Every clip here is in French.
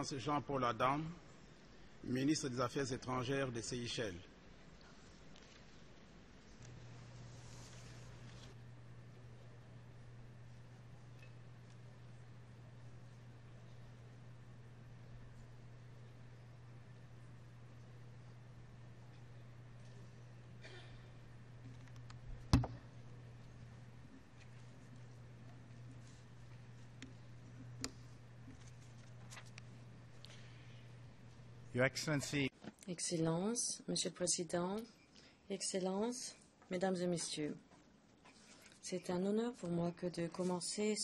Jean-Paul Adam, ministre des Affaires étrangères des Seychelles. Your Excellency, Excellence, Monsieur le Président, Excellences, Mesdames et Messieurs, c'est un honneur pour moi que de commencer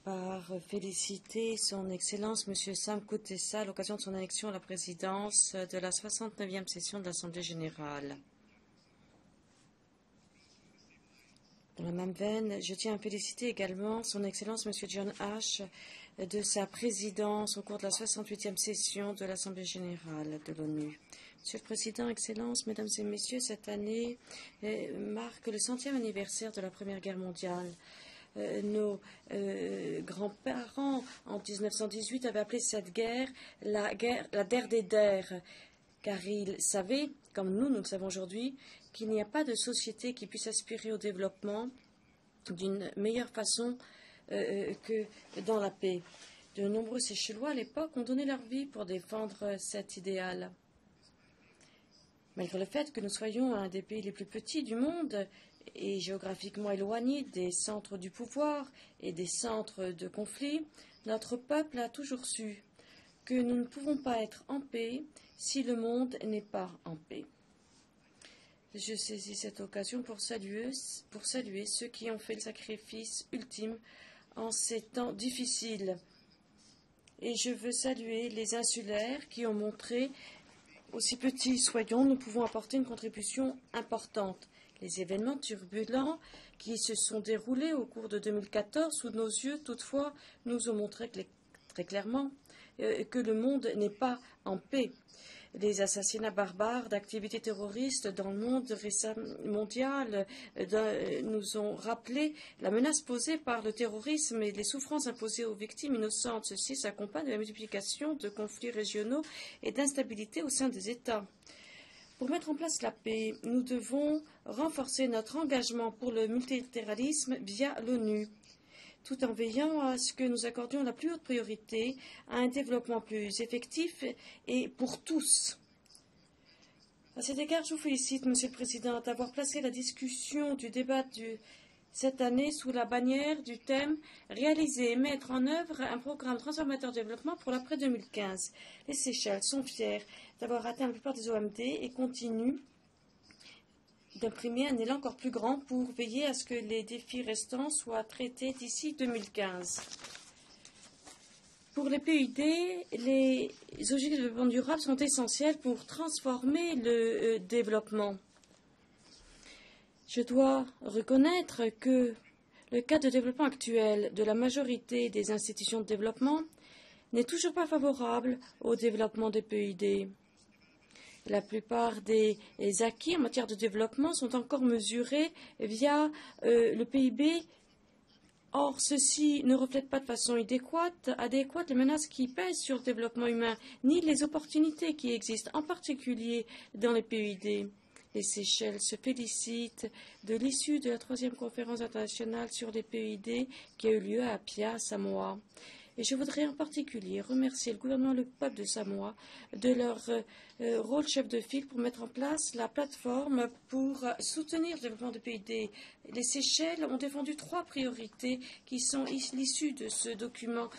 par féliciter Son Excellence Monsieur Sam Kutesa à l'occasion de son élection à la présidence de la 69e session de l'Assemblée générale. Dans la même veine, je tiens à féliciter également Son Excellence Monsieur John Ash de sa présidence au cours de la 68e session de l'Assemblée générale de l'ONU. Monsieur le Président, Excellences, Mesdames et Messieurs, cette année marque le 100e anniversaire de la Première Guerre mondiale. Nos grands-parents, en 1918, avaient appelé cette guerre la der des der, car ils savaient, comme nous le savons aujourd'hui, qu'il n'y a pas de société qui puisse aspirer au développement d'une meilleure façon que dans la paix. De nombreux Seychellois à l'époque ont donné leur vie pour défendre cet idéal. Malgré le fait que nous soyons un des pays les plus petits du monde et géographiquement éloignés des centres du pouvoir et des centres de conflit, notre peuple a toujours su que nous ne pouvons pas être en paix si le monde n'est pas en paix. Je saisis cette occasion pour saluer ceux qui ont fait le sacrifice ultime en ces temps difficiles. Et je veux saluer les insulaires qui ont montré, aussi petits soyons, nous pouvons apporter une contribution importante. Les événements turbulents qui se sont déroulés au cours de 2014 sous nos yeux, toutefois, nous ont montré très clairement que le monde n'est pas en paix. Les assassinats barbares d'activités terroristes dans le monde mondial nous ont rappelé la menace posée par le terrorisme et les souffrances imposées aux victimes innocentes. Ceci s'accompagne de la multiplication de conflits régionaux et d'instabilité au sein des États. Pour mettre en place la paix, nous devons renforcer notre engagement pour le multilatéralisme via l'ONU, tout en veillant à ce que nous accordions la plus haute priorité à un développement plus effectif et pour tous. À cet égard, je vous félicite, Monsieur le Président, d'avoir placé la discussion du débat cette année sous la bannière du thème « Réaliser et mettre en œuvre un programme transformateur de développement pour l'après 2015 ». Les Seychelles sont fiers d'avoir atteint la plupart des OMD et continuent d'imprimer un élan encore plus grand pour veiller à ce que les défis restants soient traités d'ici 2015. Pour les PUD, les objectifs de développement durable sont essentiels pour transformer le développement. Je dois reconnaître que le cadre de développement actuel de la majorité des institutions de développement n'est toujours pas favorable au développement des PUD. La plupart des acquis en matière de développement sont encore mesurés via le PIB. Or, ceci ne reflète pas de façon adéquate les menaces qui pèsent sur le développement humain, ni les opportunités qui existent, en particulier dans les PUD. Les Seychelles se félicitent de l'issue de la 3e conférence internationale sur les PUD qui a eu lieu à Apia, Samoa. Et je voudrais en particulier remercier le gouvernement et le peuple de Samoa de leur rôle chef de file pour mettre en place la plateforme pour soutenir le développement des PUD. Les Seychelles ont défendu 3 priorités qui sont issues de ce document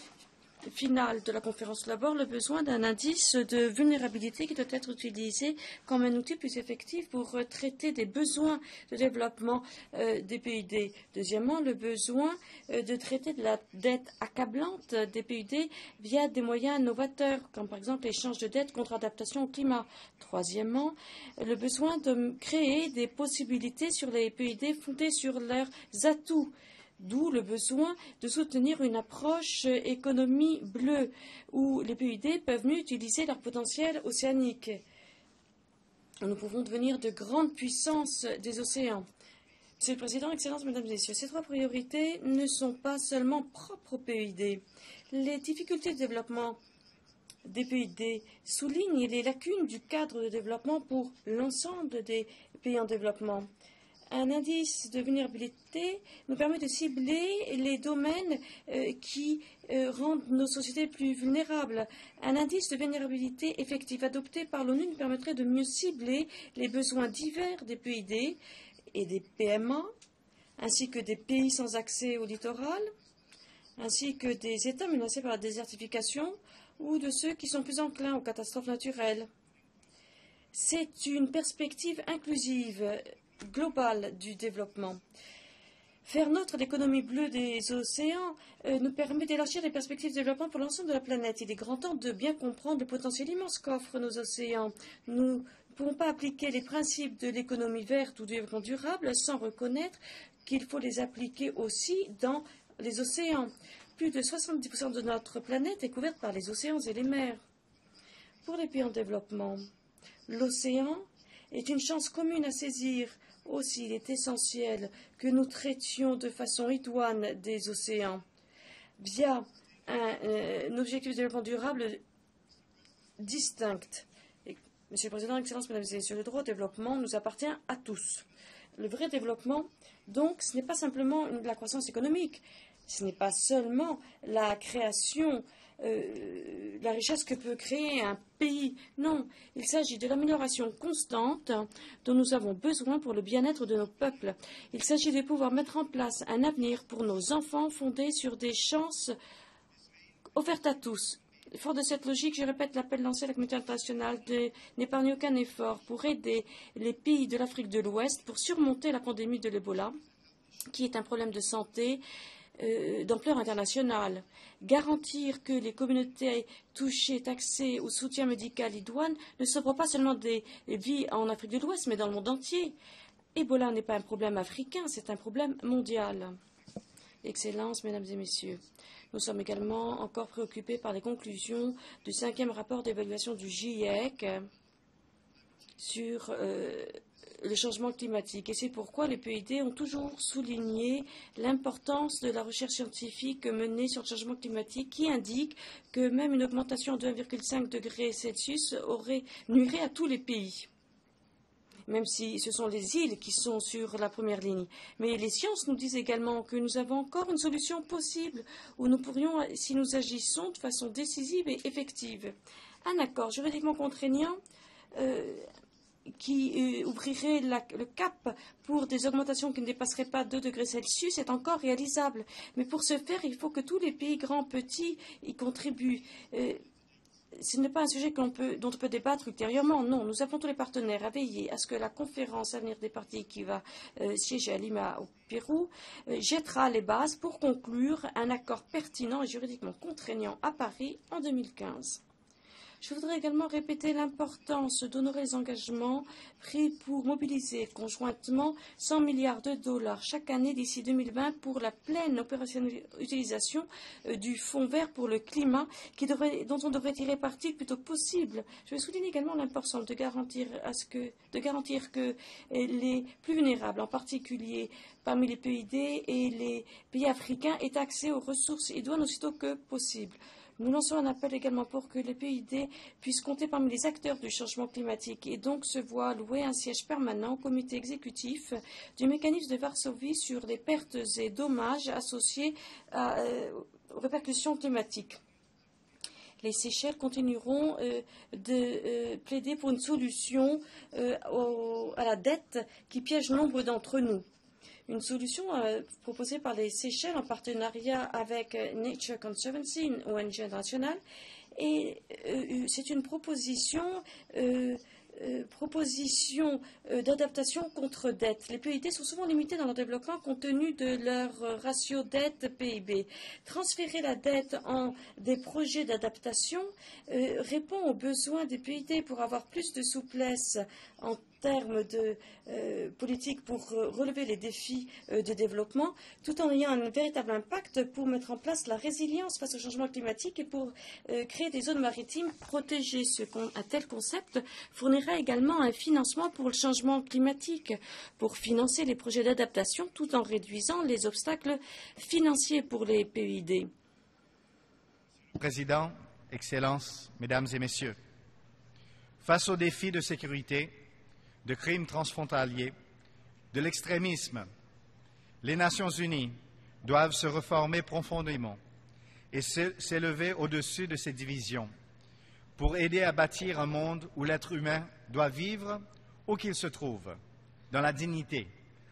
final de la conférence. D'abord, le besoin d'un indice de vulnérabilité qui doit être utilisé comme un outil plus effectif pour traiter des besoins de développement des PUD. Deuxièmement, le besoin de traiter de la dette accablante des PUD via des moyens novateurs, comme par exemple l'échange de dettes contre adaptation au climat. Troisièmement, le besoin de créer des possibilités sur les PUD fondées sur leurs atouts. D'où le besoin de soutenir une approche économie bleue, où les PUD peuvent mieux utiliser leur potentiel océanique. Nous pouvons devenir de grandes puissances des océans. Monsieur le Président, Excellences, Mesdames et Messieurs, ces 3 priorités ne sont pas seulement propres aux PUD. Les difficultés de développement des PID soulignent les lacunes du cadre de développement pour l'ensemble des pays en développement. Un indice de vulnérabilité nous permet de cibler les domaines qui rendent nos sociétés plus vulnérables. Un indice de vulnérabilité effectif adopté par l'ONU nous permettrait de mieux cibler les besoins divers des PID et des PMA, ainsi que des pays sans accès au littoral, ainsi que des États menacés par la désertification ou de ceux qui sont plus enclins aux catastrophes naturelles. C'est une perspective inclusive globale du développement. Faire nôtre l'économie bleue des océans nous permet d'élargir les perspectives de développement pour l'ensemble de la planète. Il est grand temps de bien comprendre le potentiel immense qu'offrent nos océans. Nous ne pouvons pas appliquer les principes de l'économie verte ou du développement durable sans reconnaître qu'il faut les appliquer aussi dans les océans. Plus de 70% de notre planète est couverte par les océans et les mers. Pour les pays en développement, l'océan est une chance commune à saisir. Aussi, il est essentiel que nous traitions de façon idoine des océans via un objectif de développement durable distinct. Monsieur le Président, Excellences, Mesdames et Messieurs, le droit au développement nous appartient à tous. Le vrai développement, donc, ce n'est pas simplement la croissance économique, ce n'est pas seulement la création, la richesse que peut créer un pays. Non, il s'agit de l'amélioration constante dont nous avons besoin pour le bien-être de nos peuples. Il s'agit de pouvoir mettre en place un avenir pour nos enfants fondé sur des chances offertes à tous. Fort de cette logique, je répète l'appel lancé à la communauté internationale de n'épargner aucun effort pour aider les pays de l'Afrique de l'Ouest pour surmonter la pandémie de l'Ebola, qui est un problème de santé d'ampleur internationale. Garantir que les communautés touchées, taxées au soutien médical idoine ne sauveront pas seulement des vies en Afrique de l'Ouest, mais dans le monde entier. Ebola n'est pas un problème africain, c'est un problème mondial. Excellences, Mesdames et Messieurs, nous sommes également encore préoccupés par les conclusions du 5e rapport d'évaluation du GIEC sur le changement climatique. Et c'est pourquoi les PID ont toujours souligné l'importance de la recherche scientifique menée sur le changement climatique qui indique que même une augmentation de 1,5 degré Celsius nuirait à tous les pays, même si ce sont les îles qui sont sur la première ligne. Mais les sciences nous disent également que nous avons encore une solution possible où nous pourrions, si nous agissons de façon décisive et effective. Un accord juridiquement contraignant qui ouvrirait le cap pour des augmentations qui ne dépasseraient pas 2 degrés Celsius est encore réalisable. Mais pour ce faire, il faut que tous les pays, grands, petits, y contribuent. Ce n'est pas un sujet dont on peut débattre ultérieurement. Non, nous avons tous les partenaires à veiller à ce que la conférence Avenir des partis qui va siéger à Lima au Pérou jettera les bases pour conclure un accord pertinent et juridiquement contraignant à Paris en 2015. Je voudrais également répéter l'importance d'honorer les engagements pris pour mobiliser conjointement 100 milliards de dollars chaque année d'ici 2020 pour la pleine utilisation du Fonds vert pour le climat dont on devrait tirer parti le plus tôt possible. Je vais souligner également l'importance de garantir que les plus vulnérables, en particulier parmi les PID et les pays africains, aient accès aux ressources idoines aussitôt que possible. Nous lançons un appel également pour que les PID puissent compter parmi les acteurs du changement climatique et donc se voient allouer un siège permanent au comité exécutif du mécanisme de Varsovie sur les pertes et dommages associés aux répercussions climatiques. Les Seychelles continueront de plaider pour une solution à la dette qui piège nombre d'entre nous. Une solution proposée par les Seychelles en partenariat avec Nature Conservancy, une ONG internationale, et c'est une proposition d'adaptation contre dette. Les PID sont souvent limités dans leur développement compte tenu de leur ratio dette-PIB. Transférer la dette en des projets d'adaptation répond aux besoins des PID pour avoir plus de souplesse en termes de politique pour relever les défis de développement, tout en ayant un véritable impact pour mettre en place la résilience face au changement climatique et pour créer des zones maritimes protégées. Un tel concept fournira également un financement pour le changement climatique, pour financer les projets d'adaptation tout en réduisant les obstacles financiers pour les PID. Président, Excellences, Mesdames et Messieurs, face aux défis de sécurité, de crimes transfrontaliers, de l'extrémisme, les Nations unies doivent se reformer profondément et s'élever au-dessus de ces divisions pour aider à bâtir un monde où l'être humain doit vivre où qu'il se trouve, dans la dignité,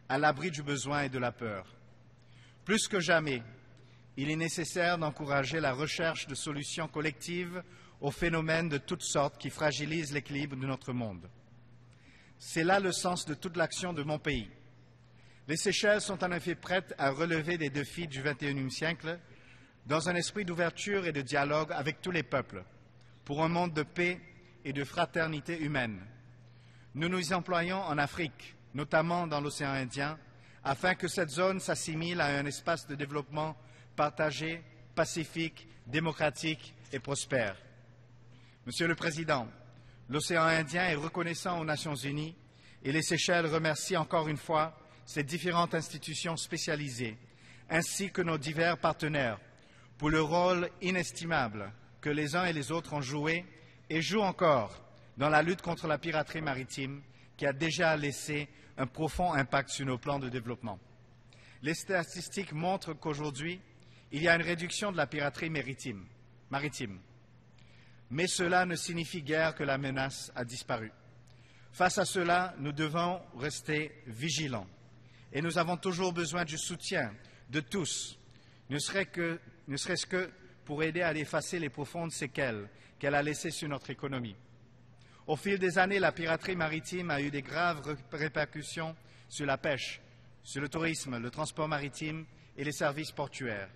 à l'abri du besoin et de la peur. Plus que jamais, il est nécessaire d'encourager la recherche de solutions collectives aux phénomènes de toutes sortes qui fragilisent l'équilibre de notre monde. C'est là le sens de toute l'action de mon pays. Les Seychelles sont en effet prêtes à relever des défis du XXIe siècle dans un esprit d'ouverture et de dialogue avec tous les peuples, pour un monde de paix et de fraternité humaine. Nous nous y employons en Afrique, notamment dans l'océan Indien, afin que cette zone s'assimile à un espace de développement partagé, pacifique, démocratique et prospère. Monsieur le Président, l'océan Indien est reconnaissant aux Nations unies et les Seychelles remercient encore une fois ces différentes institutions spécialisées, ainsi que nos divers partenaires, pour le rôle inestimable que les uns et les autres ont joué et jouent encore dans la lutte contre la piraterie maritime qui a déjà laissé un profond impact sur nos plans de développement. Les statistiques montrent qu'aujourd'hui, il y a une réduction de la piraterie maritime. Mais cela ne signifie guère que la menace a disparu. Face à cela, nous devons rester vigilants. Et nous avons toujours besoin du soutien de tous, ne serait-ce que pour aider à effacer les profondes séquelles qu'elle a laissées sur notre économie. Au fil des années, la piraterie maritime a eu de graves répercussions sur la pêche, sur le tourisme, le transport maritime et les services portuaires.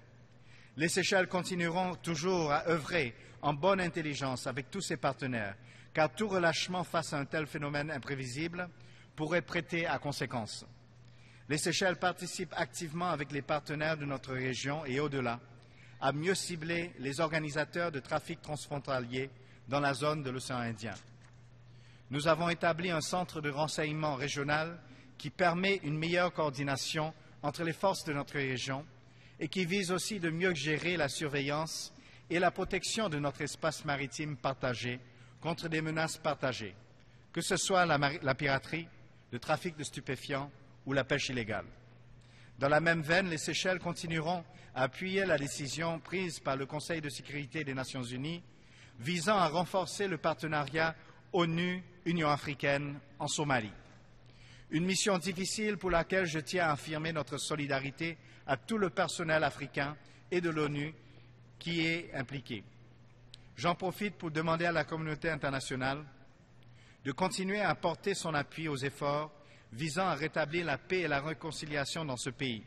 Les Seychelles continueront toujours à œuvrer en bonne intelligence avec tous ses partenaires, car tout relâchement face à un tel phénomène imprévisible pourrait prêter à conséquence. Les Seychelles participent activement avec les partenaires de notre région et au-delà à mieux cibler les organisateurs de trafic transfrontalier dans la zone de l'océan Indien. Nous avons établi un centre de renseignement régional qui permet une meilleure coordination entre les forces de notre région et qui vise aussi de mieux gérer la surveillance et la protection de notre espace maritime partagé contre des menaces partagées, que ce soit la piraterie, le trafic de stupéfiants ou la pêche illégale. Dans la même veine, les Seychelles continueront à appuyer la décision prise par le Conseil de sécurité des Nations unies visant à renforcer le partenariat ONU-Union africaine en Somalie. Une mission difficile pour laquelle je tiens à affirmer notre solidarité à tout le personnel africain et de l'ONU qui est impliqué. J'en profite pour demander à la communauté internationale de continuer à apporter son appui aux efforts visant à rétablir la paix et la réconciliation dans ce pays.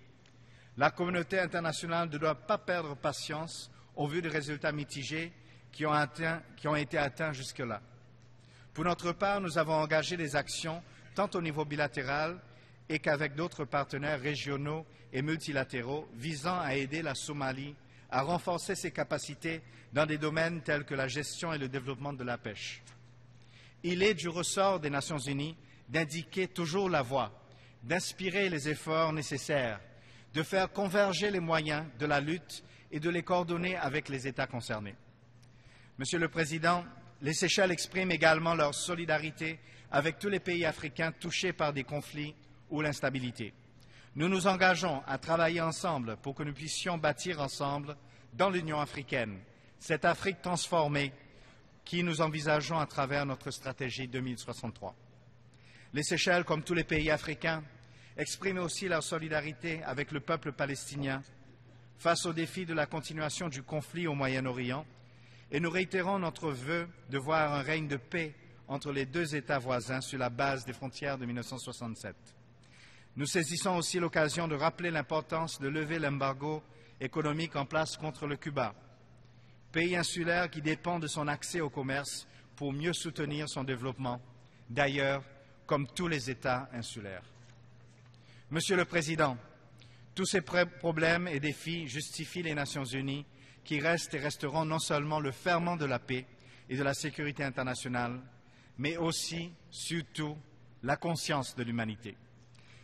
La communauté internationale ne doit pas perdre patience au vu des résultats mitigés qui ont été atteints jusque-là. Pour notre part, nous avons engagé des actions tant au niveau bilatéral et qu'avec d'autres partenaires régionaux et multilatéraux visant à aider la Somalie à renforcer ses capacités dans des domaines tels que la gestion et le développement de la pêche. Il est du ressort des Nations unies d'indiquer toujours la voie, d'inspirer les efforts nécessaires, de faire converger les moyens de la lutte et de les coordonner avec les États concernés. Monsieur le Président, les Seychelles expriment également leur solidarité avec tous les pays africains touchés par des conflits ou l'instabilité. Nous nous engageons à travailler ensemble pour que nous puissions bâtir ensemble, dans l'Union africaine, cette Afrique transformée qui nous envisageons à travers notre stratégie 2063. Les Seychelles, comme tous les pays africains, expriment aussi leur solidarité avec le peuple palestinien face au défi de la continuation du conflit au Moyen-Orient et nous réitérons notre vœu de voir un règne de paix entre les deux États voisins sur la base des frontières de 1967. Nous saisissons aussi l'occasion de rappeler l'importance de lever l'embargo économique en place contre le Cuba, pays insulaire qui dépend de son accès au commerce pour mieux soutenir son développement, d'ailleurs comme tous les États insulaires. Monsieur le Président, tous ces problèmes et défis justifient les Nations unies qui restent et resteront non seulement le ferment de la paix et de la sécurité internationale, mais aussi, surtout, la conscience de l'humanité.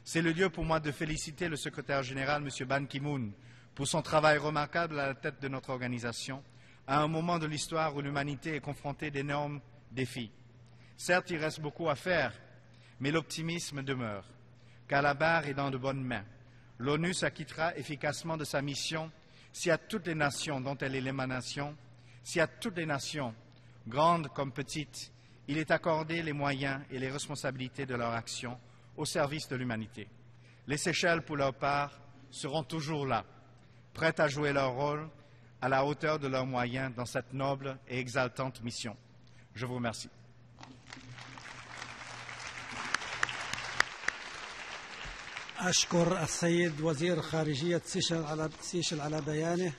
C'est le lieu pour moi de féliciter le secrétaire général, M. Ban Ki-moon, pour son travail remarquable à la tête de notre organisation, à un moment de l'histoire où l'humanité est confrontée d'énormes défis. Certes, il reste beaucoup à faire, mais l'optimisme demeure, car la barre est dans de bonnes mains. L'ONU s'acquittera efficacement de sa mission si à toutes les nations dont elle est l'émanation, si à toutes les nations, grandes comme petites, il est accordé les moyens et les responsabilités de leur action au service de l'humanité. Les Seychelles, pour leur part, seront toujours là, prêtes à jouer leur rôle à la hauteur de leurs moyens dans cette noble et exaltante mission. Je vous remercie. أشكر السيد وزير خارجية سيشل على بيانه.